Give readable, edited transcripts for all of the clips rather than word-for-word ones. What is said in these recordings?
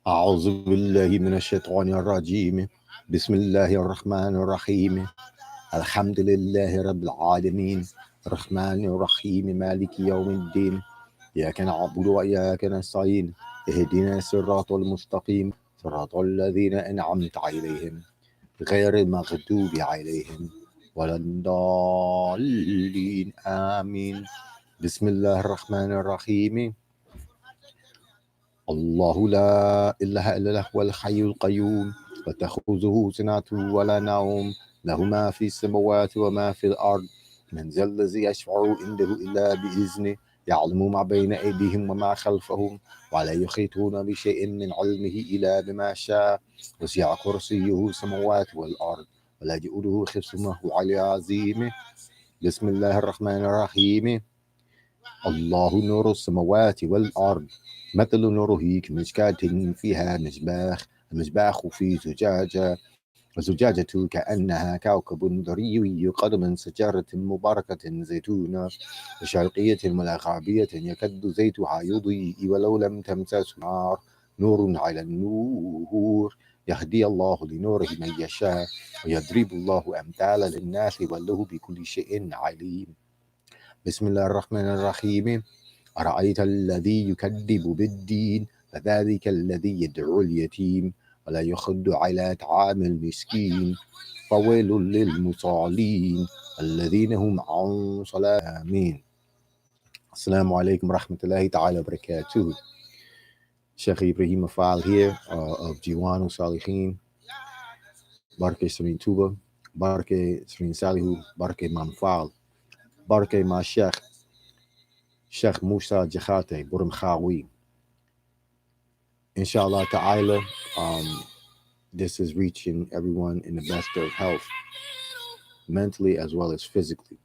أعوذ بالله من الشيطان الرجيم بسم الله الرحمن الرحيم الحمد لله رب العالمين الرحمن الرحيم مالك يوم الدين إياك نعبد وإياك نستعين اهدنا الصراط المستقيم صراط الذين أنعمت عليهم غير المغضوب عليهم ولا الضالين آمين بسم الله الرحمن الرحيم الله لا إله إلا هو الحي القيوم وتأخذه سنة ولا نوم له ما في السماوات وما في الأرض من ذا الذي يشفع عنده إلا بإذنه يعلم ما بين أيديهم وما خلفهم ولا يحيطون بشيء من علمه إلا بما شاء وسع كرسيه السماوات والأرض ولا يؤوده حفظهما على عظيم بسم الله الرحمن الرحيم الله نور السماوات والأرض مثل نوره كمشكاة فيها مصباح المصباح في زجاجة وزجاجة كأنها كوكب دري يوقد من شجرة مباركة زيتونة شرقية مغربية يكاد زيتها يضيء ولو لم تمسسه نار نور على النور يهدي الله لنوره من يشاء ويضرب الله أمثالا للناس والله بكل شيء عليم بسم الله الرحمن الرحيم أرأيت الذي يكذب بالدين فذلك الذي يدعو اليتيم ولا يحض على طعام المسكين فويل للمصلين الذين هم عن صلاة آمين. Assalamu alaikum rahmatullahi ta'ala barakatuh. Sheikh Ibrahim Afal here of Djiwaanu SaliHin. Barke Srin Tuba, Barke Srin Salihu, Barke Manfal, Barke Ma Sheikh Musa Jakhate, Burum Khawi. Inshallah ta'ala, this is reaching everyone in the best of health, mentally as well as physically.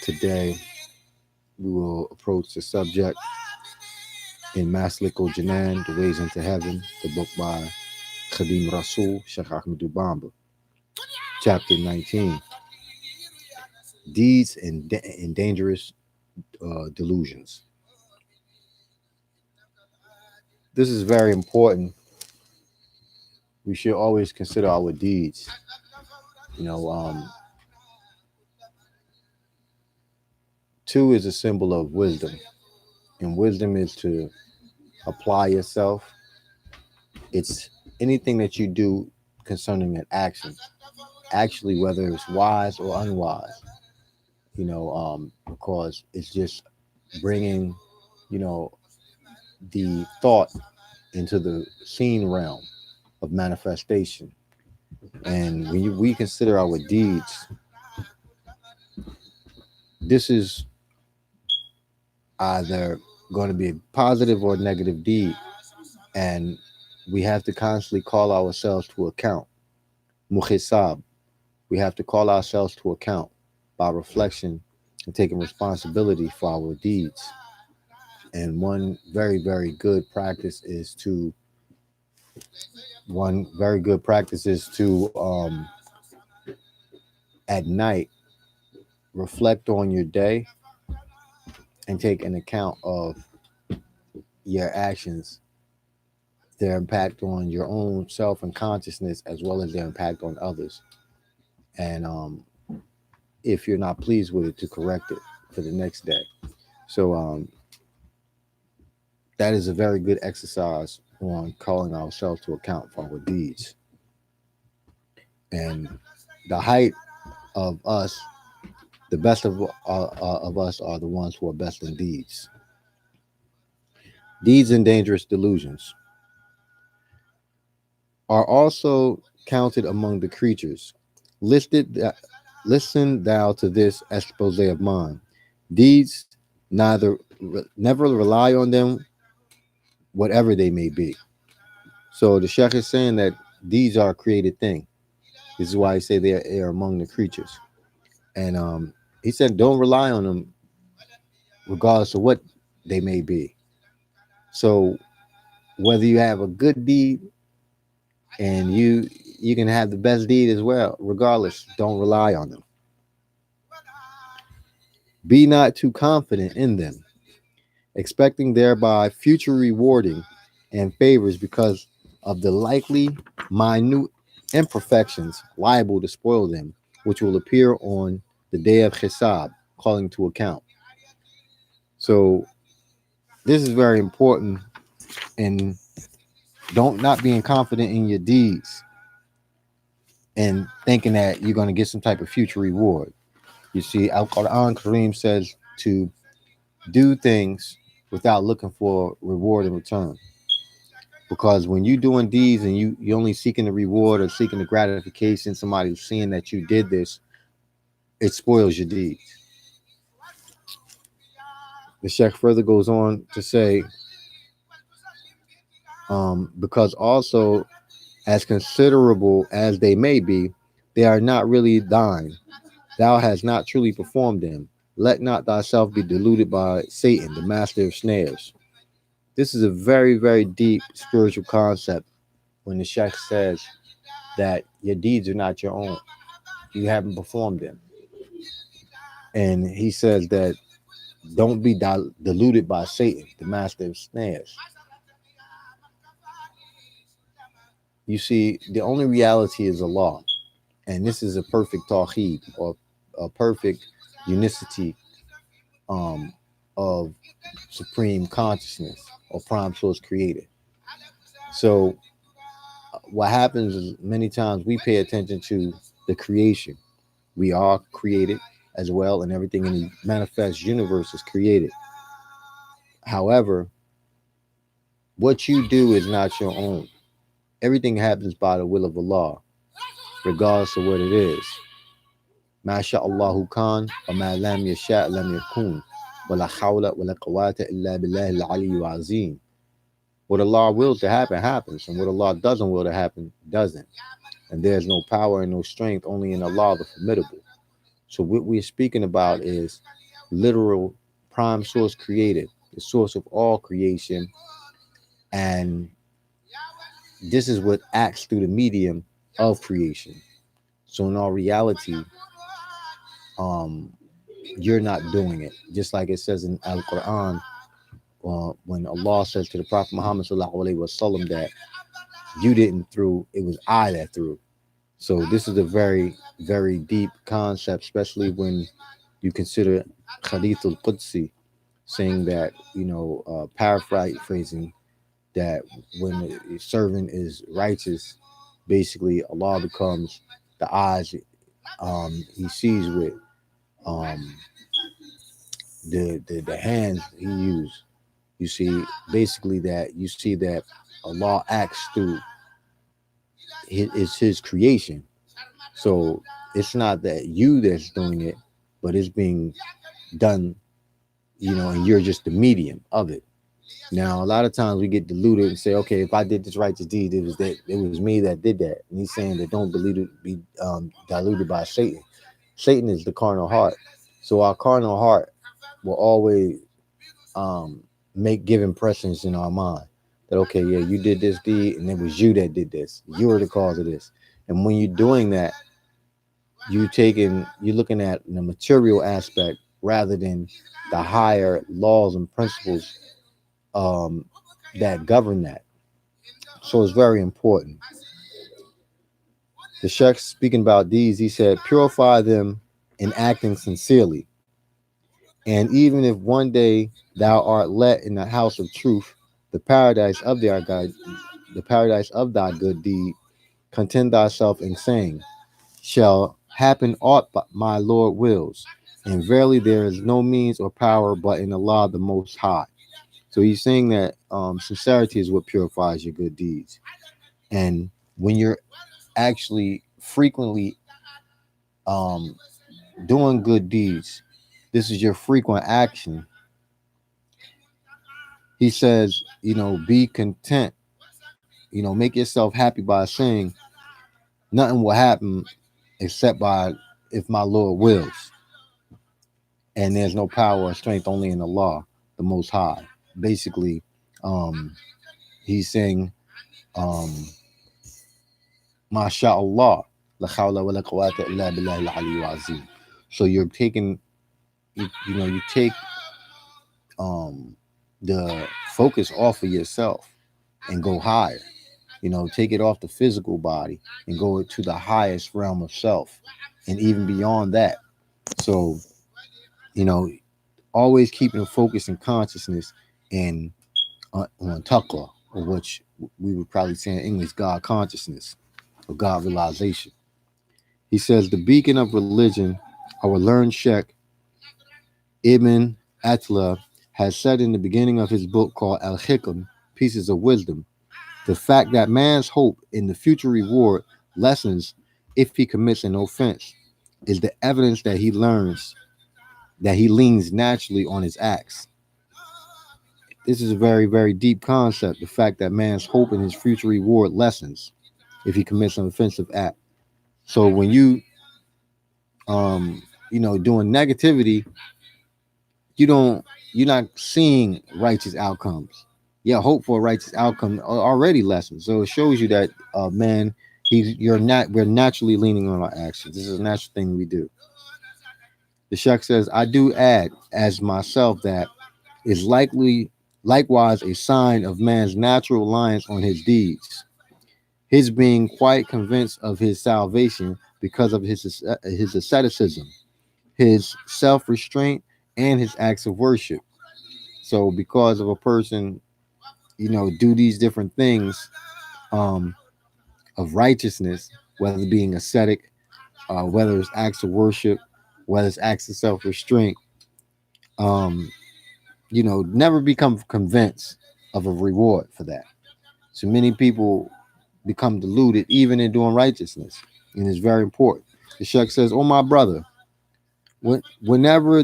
Today, we will approach the subject in Masalik Jinaan, The Ways into Heaven, the book by Khadim Rasul, Sheikh Ahmadu Bamba, chapter 19, Deeds and Dangerous Delusions. This is very important. We should always consider our deeds. Two is a symbol of wisdom, and wisdom is to apply yourself. It's anything that you do concerning an action, actually, whether it's wise or unwise, because it's just bringing, the thought into the seen realm of manifestation. And when we consider our deeds, this is either going to be a positive or negative deed. And we have to constantly call ourselves to account. Muhisab. We have to call ourselves to account by reflection and taking responsibility for our deeds. And one very, very good practice is to at night reflect on your day and take an account of your actions, their impact on your own self and consciousness, as well as their impact on others. And if you're not pleased with it, to correct it for the next day. So that is a very good exercise on calling ourselves to account for our deeds. And the height of us, the best of us are the ones who are best in deeds. Deeds and dangerous delusions are also counted among the creatures. Listen thou to this expose of mine. Deeds never rely on them, whatever they may be. So the Sheikh is saying that these are a created thing. This is why he say they are among the creatures. And he said, don't rely on them regardless of what they may be. So whether you have a good deed and you can have the best deed as well, regardless, don't rely on them. Be not too confident in them, expecting thereby future rewarding and favors because of the likely minute imperfections liable to spoil them, which will appear on the day of Hisab, calling to account. So this is very important, and don't not being confident in your deeds and thinking that you're going to get some type of future reward. You see, Al Quran Kareem says to do things without looking for reward in return. Because when you're doing deeds and you're only seeking the reward or seeking the gratification, somebody seeing that you did this, it spoils your deeds. The Sheikh further goes on to say, because also, as considerable as they may be, they are not really thine. Thou hast not truly performed them. Let not thyself be deluded by Satan, the master of snares. This is a very, very deep spiritual concept when the Sheikh says that your deeds are not your own. You haven't performed them. And he says that don't be deluded by Satan, the master of snares. You see, the only reality is Allah. And this is a perfect tawheed, or a perfect unicity of supreme consciousness or prime source creator. So what happens is many times we pay attention to the creation. We are created as well, and everything in the manifest universe is created. However, what you do is not your own. Everything happens by the will of Allah, regardless of what it is. Ma sha'Allahu kan, wa ma lam yasha' lam yakun, wa la hawla wa la quwwata illa billahi al-aliyyil azim. What Allah wills to happen, happens, and what Allah doesn't will to happen, doesn't. And there's no power and no strength, only in Allah, the formidable. So what we're speaking about is literal prime source created, the source of all creation, and this is what acts through the medium of creation. So in all reality, you're not doing it. Just like it says in Al Quran, when Allah says to the Prophet Muhammad sallallahu alaihi wasallam that you didn't through, it was I that threw. So this is a very, very deep concept, especially when you consider Hadith al-Qudsi, saying that, paraphrasing, that when a servant is righteous, basically Allah becomes the eyes he sees with, the hands he used. You see, basically that you see that Allah acts through his creation. So it's not that you that's doing it, but it's being done, and you're just the medium of it. Now, a lot of times we get deluded and say, okay, if I did this righteous deed, it was me that did that. And he's saying that don't be diluted by Satan. Satan is the carnal heart. So our carnal heart will always give impressions in our mind that, okay, yeah, you did this deed and it was you that did this. You were the cause of this. And when you're doing that, you're looking at the material aspect rather than the higher laws and principles that govern that. So it's very important. The Sheikh, speaking about these, he said, purify them in acting sincerely. And even if one day thou art let in the house of truth, the paradise of thy good deed, content thyself in saying, shall happen aught but my Lord wills. And verily there is no means or power but in Allah the Most High. So he's saying that sincerity is what purifies your good deeds. And when you're actually frequently doing good deeds, this is your frequent action. He says, be content, make yourself happy by saying nothing will happen except by if my Lord wills. And there's no power or strength only in Allah, the Most High. Basically, he's saying, MashaAllah, la hawla wa la quwwata illa billahi al-aliyyil azim. So you're taking, you take the focus off of yourself and go higher. Take it off the physical body and go to the highest realm of self and even beyond that. So, you know, always keeping a focus and consciousness and on taqwa, or which we would probably say in English, God consciousness or God realization. He says the beacon of religion, our learned Sheikh Ibn Atla has said in the beginning of his book called Al-Hikam, Pieces of Wisdom, the fact that man's hope in the future reward lessens if he commits an offense is the evidence that he leans naturally on his acts. This is a very, very deep concept. The fact that man's hope in his future reward lessens if he commits an offensive act. So when doing negativity, you don't, you're not seeing righteous outcomes. Yeah, hope for a righteous outcome already lessens. So it shows you that, man, we're naturally leaning on our actions. This is a natural thing we do. The Sheikh says, I do add as myself that is likewise a sign of man's natural reliance on his deeds, his being quite convinced of his salvation because of his asceticism, his self-restraint, and his acts of worship. So because of a person, do these different things of righteousness, whether being ascetic, whether it's acts of worship, whether it's acts of self-restraint, um, never become convinced of a reward for that. So many people become deluded even in doing righteousness, and it's very important. The Sheikh says, "Oh my brother, whenever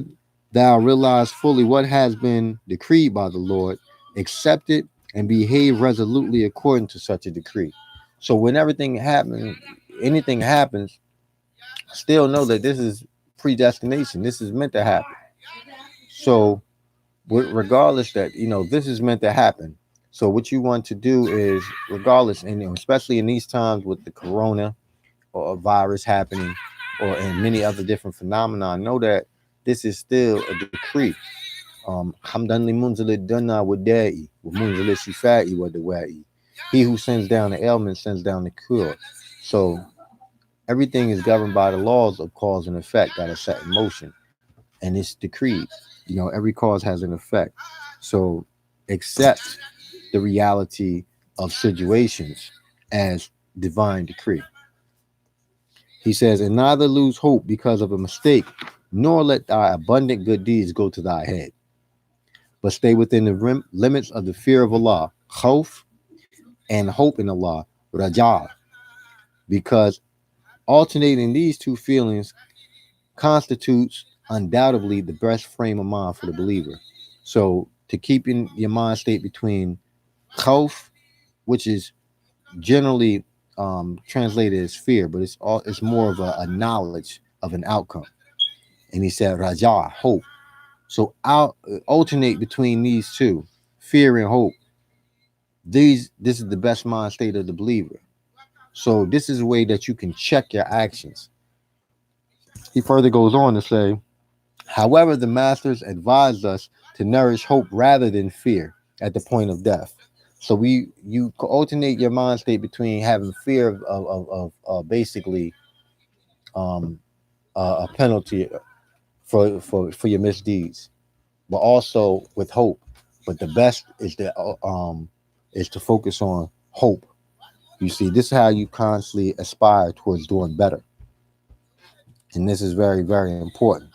thou realize fully what has been decreed by the Lord, accept it and behave resolutely according to such a decree." So when anything happens, still know that this is predestination. This is meant to happen. So regardless that, this is meant to happen. So what you want to do is, regardless, and especially in these times with the corona or a virus happening, or and many other different phenomena, know that this is still a decree. Hamdan li munzili dunna wada'i wa munzili shifa'i wa dawa'i. He who sends down the ailment sends down the cure. So everything is governed by the laws of cause and effect that are set in motion, and it's decreed. Every cause has an effect. So accept the reality of situations as divine decree. He says, and neither lose hope because of a mistake, nor let thy abundant good deeds go to thy head, but stay within the limits of the fear of Allah, khawf, and hope in Allah, raja, because alternating these two feelings constitutes undoubtedly the best frame of mind for the believer. So to keep in your mind state between khawf, which is generally translated as fear, but it's more of a knowledge of an outcome. And he said raja, hope. So I'll alternate between these two, fear and hope. This is the best mind state of the believer. So this is a way that you can check your actions. He further goes on to say, however, the masters advised us to nourish hope rather than fear at the point of death. So you alternate your mind state between having fear of basically a penalty for your misdeeds, but also with hope. But the best is to focus on hope. You see, this is how you constantly aspire towards doing better, and this is very, very important.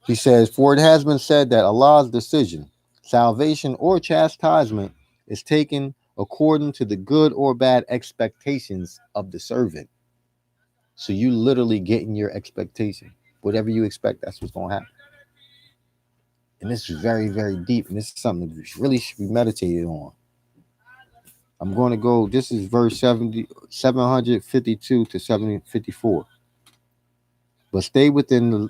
He says, for it has been said that Allah's decision, salvation or chastisement, is taken according to the good or bad expectations of the servant. So you literally getting your expectation. Whatever you expect, that's what's going to happen. And this is very, very deep. And this is something that really should be meditated on. I'm going to go, this is verse 752 to 754. But stay within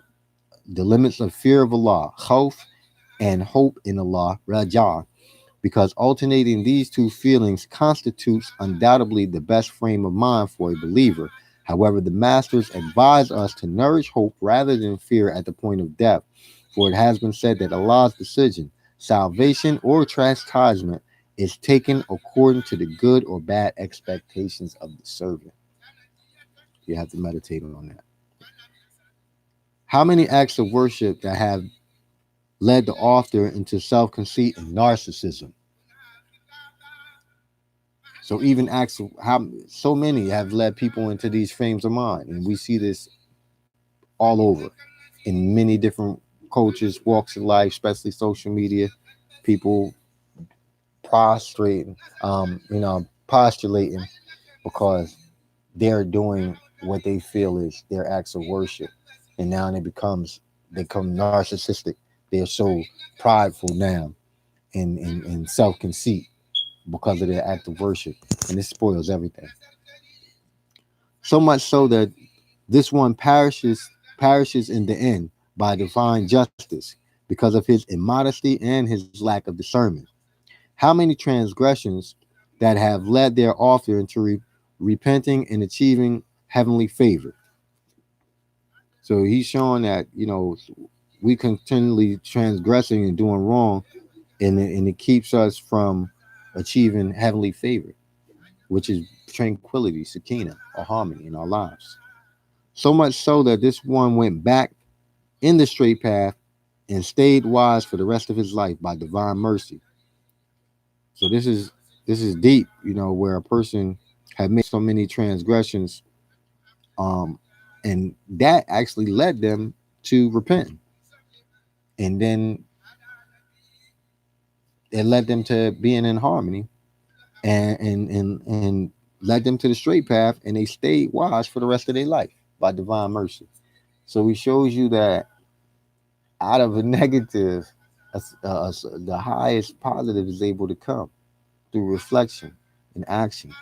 the limits of fear of Allah, khawf, and hope in Allah, raja, because alternating these two feelings constitutes undoubtedly the best frame of mind for a believer. However, the masters advise us to nourish hope rather than fear at the point of death, for it has been said that Allah's decision, salvation or chastisement is taken according to the good or bad expectations of the servant. You have to meditate on that. How many acts of worship that have led the author into self-conceit and narcissism? So even acts of how so many have led people into these frames of mind, and we see this all over in many different cultures, walks of life, especially social media. People prostrating, postulating because they're doing what they feel is their acts of worship, and now they become narcissistic. They're so prideful now and self-conceit because of their act of worship, and this spoils everything. So much so that this one perishes in the end by divine justice because of his immodesty and his lack of discernment. How many transgressions that have led their author into repenting and achieving heavenly favor. So he's showing that, we continually transgressing and doing wrong, and it keeps us from achieving heavenly favor, which is tranquility, sakina, or harmony in our lives. So much so that this one went back in the straight path and stayed wise for the rest of his life by divine mercy. So this is deep, where a person had made so many transgressions, um, and that actually led them to repent, and then it led them to being in harmony, and led them to the straight path, and they stayed wise for the rest of their life by divine mercy. So he shows you that out of a negative, the highest positive is able to come through reflection and action.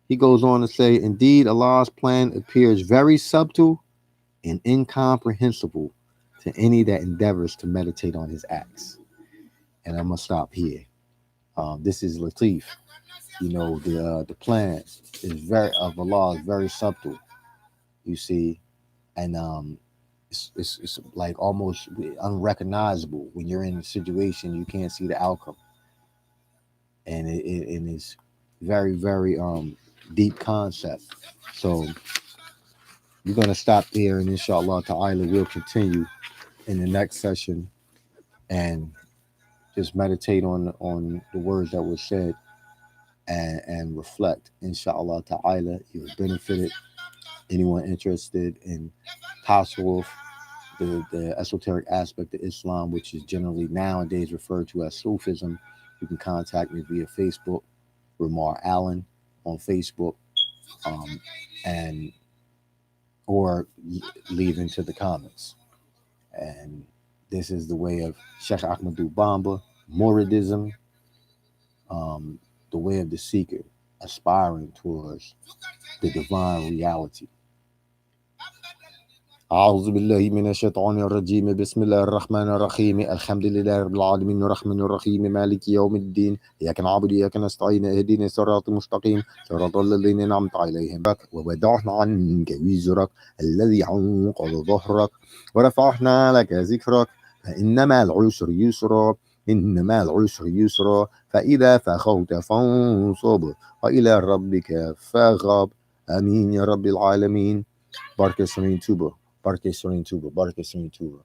He goes on to say, indeed, Allah's plan appears very subtle and incomprehensible to any that endeavors to meditate on his acts. And I'm going to stop here. This is Latif. The plan of Allah is very subtle, you see, and it's like almost unrecognizable when you're in a situation you can't see the outcome, and it is very, very deep concept. So we're gonna stop there, and inshallah ta'ala we'll continue in the next session and just meditate on the words that were said, and reflect. Inshallah ta'ala, you've benefited. Anyone interested in tasawwuf, the esoteric aspect of Islam, which is generally nowadays referred to as Sufism, you can contact me via Facebook, Ramar Allen on Facebook, and or leave into the comments. And this is the way of Sheikh Ahmadu Bamba, Muridism, the way of the seeker, aspiring towards the divine reality. أعوذ بالله من الشيطان الرجيم بسم الله الرحمن الرحيم الحمد لله رب العالمين الرحمن الرحيم مالك يوم الدين إياك نعبد وإياك نستعين اهدنا الصراط المستقيم صراط الذين أنعمت عليهم ووضعنا عنك وزرك الذي عنقض ظهرك ورفعنا لك ذكرك فإن مع العسر يسرا إن مع العسر يسرا فإذا فخوت فانصب وإلى ربك فارغب آمين يا رب العالمين. Barke Serene Tuba. Barke Serene Tuba. Barke Serene Tuba.